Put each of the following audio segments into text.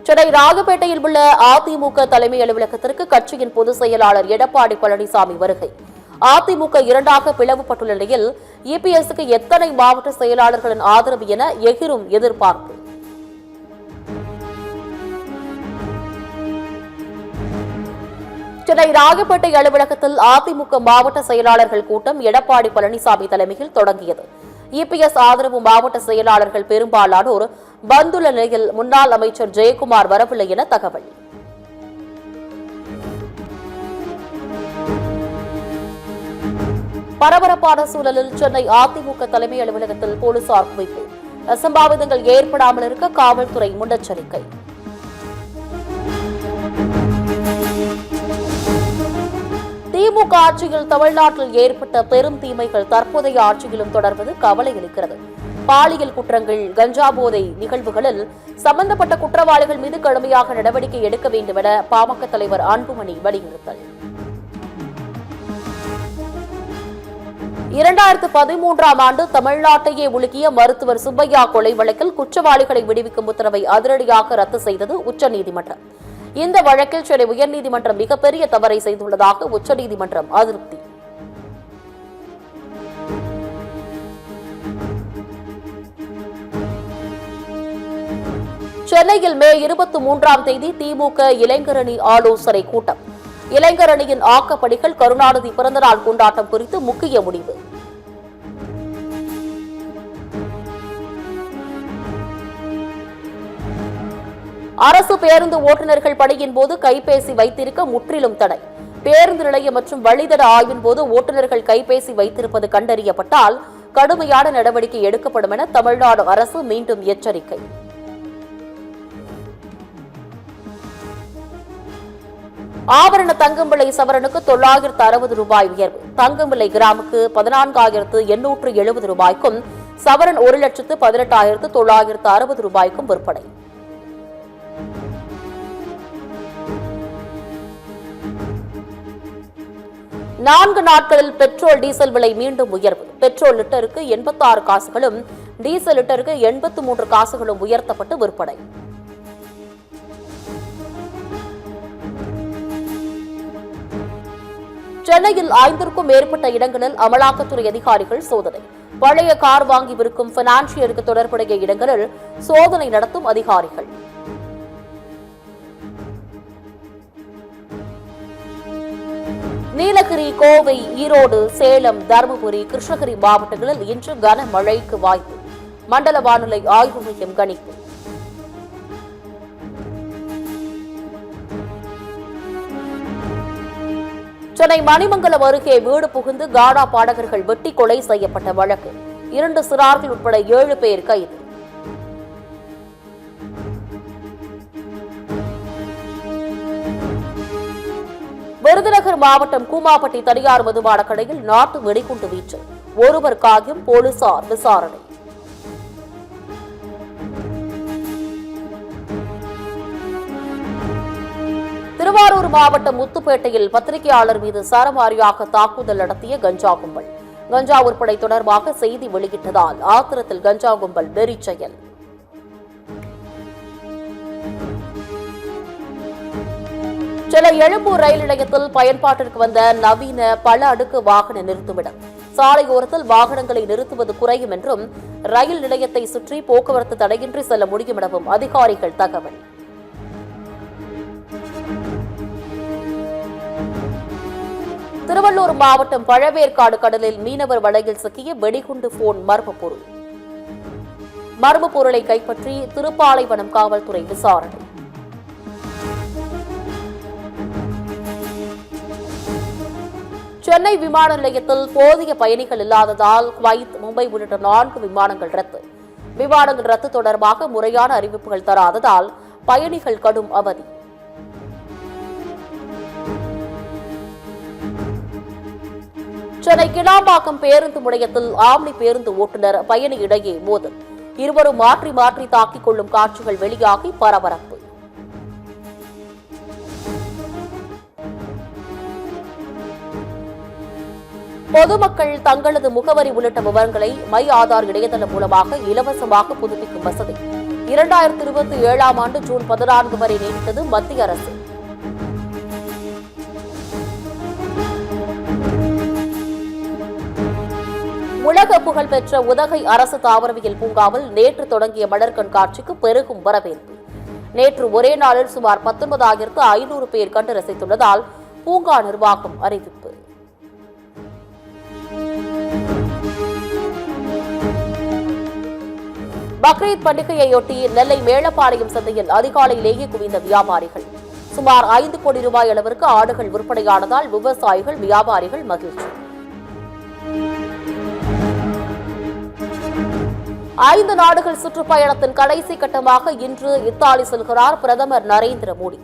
சென்னை ராகப்பேட்டையில் உள்ள அதிமுக தலைமை அலுவலகத்திற்கு கட்சியின் பொதுச் செயலாளர் எடப்பாடி பழனிசாமி வருகை. அதிமுக இரண்டாக பிளவுபட்டுள்ள நிலையில் இபிஎஸ்க்கு எத்தனை மாவட்ட செயலாளர்களின் ஆதரவு என எகிரும் எதிர்பார்ப்பு. சென்னை ராகப்பேட்டை அலுவலகத்தில் அதிமுக மாவட்ட செயலாளர்கள் கூட்டம் எடப்பாடி பழனிசாமி தலைமையில் தொடங்கியது. இபிஎஸ் ஆதரவு மாவட்ட செயலாளர்கள் பெரும்பாலானோர் வந்துள்ள நிலையில் முன்னாள் அமைச்சர் ஜெயக்குமார் வரவில்லை என தகவல். பரபரப்பான சூழலில் சென்னை அதிமுக தலைமை அலுவலகத்தில் போலீசார் குவிப்பு. அசம்பாவிதங்கள் ஏற்படாமல் இருக்க காவல்துறை முன்னெச்சரிக்கை. திமுக ஆட்சியில் தமிழ்நாட்டில் ஏற்பட்ட பெரும் தீமைகள் தற்போதைய ஆட்சியிலும் தொடர்வது கவலை அளிக்கிறது. பாலியல் குற்றங்கள், கஞ்சா போதை நிகழ்வுகளில் சம்பந்தப்பட்ட குற்றவாளிகள் மீது கடுமையாக நடவடிக்கை எடுக்க வேண்டும் என பாமக தலைவர் அன்புமணி வலியுறுத்தல். 2013ஆம் ஆண்டு தமிழ்நாட்டையே உலுக்கிய மருத்துவர் சுப்பையா கொலை வழக்கில் குற்றவாளிகளை விடுவிக்கும் உத்தரவை அதிரடியாக ரத்து செய்தது உச்சநீதிமன்றம். இந்த வழக்கில் சென்னை உயர்நீதிமன்றம் மிகப்பெரிய தவறை செய்துள்ளதாக உச்சநீதிமன்றம் அதிருப்தி. சென்னையில் மே 23ஆம் தேதி திமுக இளைஞரணி ஆலோசனை கூட்டம். இளைஞரணியின் ஆக்கப்பணிகள், கருணாநிதி பிறந்தநாள் கொண்டாட்டம் குறித்து முக்கிய முடிவு. அரசு பேருந்து ஓட்டுநர்கள் பணியின் போது கைபேசி வைத்திருக்க முற்றிலும் தடை. பேருந்து நிலையம் மற்றும் வழித்தட ஆய்வின் போது ஓட்டுநர்கள் கைபேசி வைத்திருப்பது கண்டறியப்பட்டால் கடுமையான நடவடிக்கை எடுக்கப்படும் என தமிழ்நாடு அரசு மீண்டும் எச்சரிக்கை. ஆபரண தங்கம் விலை சவரனுக்கு 960 ரூபாய் உயர்வு. தங்கம் விலை கிராமுக்கு 14,870 ரூபாய்க்கும், சவரன் 1,18,960 ரூபாய்க்கும் விற்பனை. நான்கு நாட்களில் பெட்ரோல், டீசல் விலை மீண்டும் உயர்வு. பெட்ரோல் லிட்டருக்கு 86 காசுகளும், டீசல் லிட்டருக்கு 83 காசுகளும் உயர்த்தப்பட்டு விற்பனை. சென்னையில் 5க்கும் மேற்பட்ட இடங்களில் அமலாக்கத்துறை அதிகாரிகள் சோதனை. பழைய கார் வாங்கி விற்கும் பைனான்சியருக்கு தொடர்புடைய இடங்களில் சோதனை நடத்தும் அதிகாரிகள். நீலகிரி, கோவை, ஈரோடு, சேலம், தருமபுரி, கிருஷ்ணகிரி மாவட்டங்களில் இன்று கனமழைக்கு வாய்ப்பு. மண்டல வானிலை ஆய்வு மையம் கணிப்பு. சென்னை மணிமங்கலம் அருகே வீடு புகுந்து காடா பாடகர்கள் வெட்டி கொலை செய்யப்பட்ட வழக்கு. 2 சிறார்கள் உட்பட 7 பேர் கைது. விருதுநகர் மாவட்டம் கூமாப்பட்டி தனியார் மதுபான கடையில் நாட்டு வெடிகுண்டு வீச்சு. ஒருவர் காயம், போலீசார் விசாரணை. திருவாரூர் மாவட்டம் முத்துப்பேட்டையில் பத்திரிகையாளர் மீது சரமாரியாக தாக்குதல் நடத்திய கஞ்சா கும்பல். கஞ்சா உற்படை தொடர்பாக செய்தி வெளியிட்டதால் ஆத்திரத்தில் கஞ்சா கும்பல் வெறி செயல். சென்னை எழும்பூர் ரயில் நிலையத்தில் பயன்பாட்டிற்கு வந்த நவீன பல அடுக்கு வாகன நிறுத்துமிடம். சாலையோரத்தில் வாகனங்களை நிறுத்துவது குறையும் என்றும், ரயில் நிலையத்தை சுற்றி போக்குவரத்து தடையின்றி செல்ல முடியும் எனவும் அதிகாரிகள் தகவல். திருவள்ளூர் மாவட்டம் பழவேற்காடு கடலில் மீனவர் வலையில் சிக்கிய வெடிகுண்டு போன் மர்ம பொருள். மர்ம பொருளை கைப்பற்றி திருப்பாலைவனம் காவல்துறை விசாரணை. சென்னை விமான நிலையத்தில் போதிய பயணிகள் இல்லாததால் குவைத், மும்பை உள்ளிட்ட 4 விமானங்கள் ரத்து. விமானங்கள் ரத்து தொடர்பாக முறையான அறிவிப்புகள் தராததால் பயணிகள் கடும் அவதி. சென்னை கிளாம்பாக்கம் பேருந்து முனையத்தில் ஆம்னி பேருந்து ஓட்டுநர், பயணி இடையே மோதல். இருவரும் மாற்றி மாற்றி தாக்கிக் கொள்ளும் காட்சிகள் வெளியாகி பரபரப்பு. பொதுமக்கள் தங்களது முகவரி உள்ளிட்ட விவரங்களை மை ஆதார் இணையதளம் மூலமாக இலவசமாக புதுப்பிக்கும் வசதி. 2027ஆம் ஆண்டு ஜூன் 14 வரை நீடித்தது மத்திய அரசு. உலக புகழ்பெற்ற உதகை அரசு தாவரவியல் பூங்காவில் நேற்று தொடங்கிய மலர் கண்காட்சிக்கு பெருகும் வரவேற்பு. நேற்று ஒரே நாளில் சுமார் 19,500 பேர் கண்டு ரசித்துள்ளதால் பூங்கா நிர்வாகம் அறிவிப்பு. பக்ரீத் பண்டிகையையொட்டி நெல்லை மேலப்பாளையம் சந்தையில் அதிகாலையிலேயே குவிந்த வியாபாரிகள். சுமார் 5 கோடி ரூபாய் அளவிற்கு ஆடுகள் விற்பனையானதால் விவசாயிகள் வியாபாரிகள் மகிழ்ச்சி. 5 நாடுகள் சுற்றுப்பயணத்தின் கடைசி கட்டமாக இன்று இத்தாலி செல்கிறார் பிரதமர் நரேந்திர மோடி.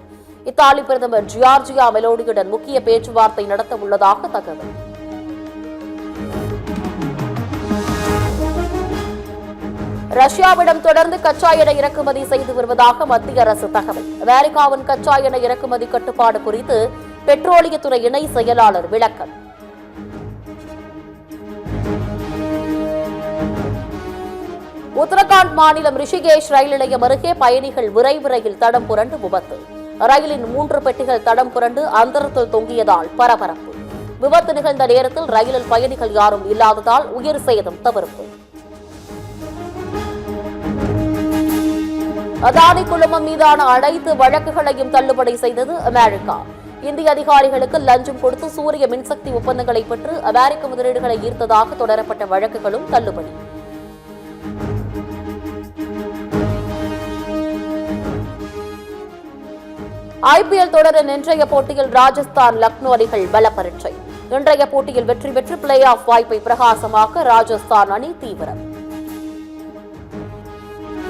இத்தாலி பிரதமர் ஜியார்ஜியா மெலோடியுடன் முக்கிய பேச்சுவார்த்தை நடத்த உள்ளதாக தகவல். ரஷ்யாவிடம் தொடர்ந்து கச்சா எண்ணெய் இறக்குமதி செய்து வருவதாக மத்திய அரசு தகவல். அமெரிக்காவின் கச்சா எண்ணெய் இறக்குமதி கட்டுப்பாடு குறித்து பெட்ரோலியத்துறை இணை செயலாளர் விளக்கம். உத்தரகாண்ட் மாநிலம் ரிஷிகேஷ் ரயில் நிலையம் அருகே பயணிகள் விரைவு ரயில் தடம் புரண்டு விபத்து. ரயிலின் 3 பெட்டிகள் தடம் புரண்டு அந்தரத்தில் தொங்கியதால் பரபரப்பு. விபத்து நிகழ்ந்த நேரத்தில் ரயிலில் பயணிகள் யாரும் இல்லாததால் உயிர் சேதம் தவிர்ப்பு. அதானி குழுமம் மீதான அனைத்து வழக்குகளையும் தள்ளுபடி செய்தது அமெரிக்கா. இந்திய அதிகாரிகளுக்கு லஞ்சம் கொடுத்து சூரிய மின்சக்தி ஒப்பந்தங்களை பெற்று அமெரிக்க முதலீடுகளை ஈர்த்ததாக தொடரப்பட்ட வழக்குகளும் தள்ளுபடி. IPL தொடரின் இன்றைய போட்டியில் ராஜஸ்தான் லக்னோ அணிகள் பல பரீட்சை. இன்றைய போட்டியில் வெற்றி பெற்று பிளே ஆஃப் வாய்ப்பை பிரகாசமாக்க ராஜஸ்தான் அணி தீவிரம்.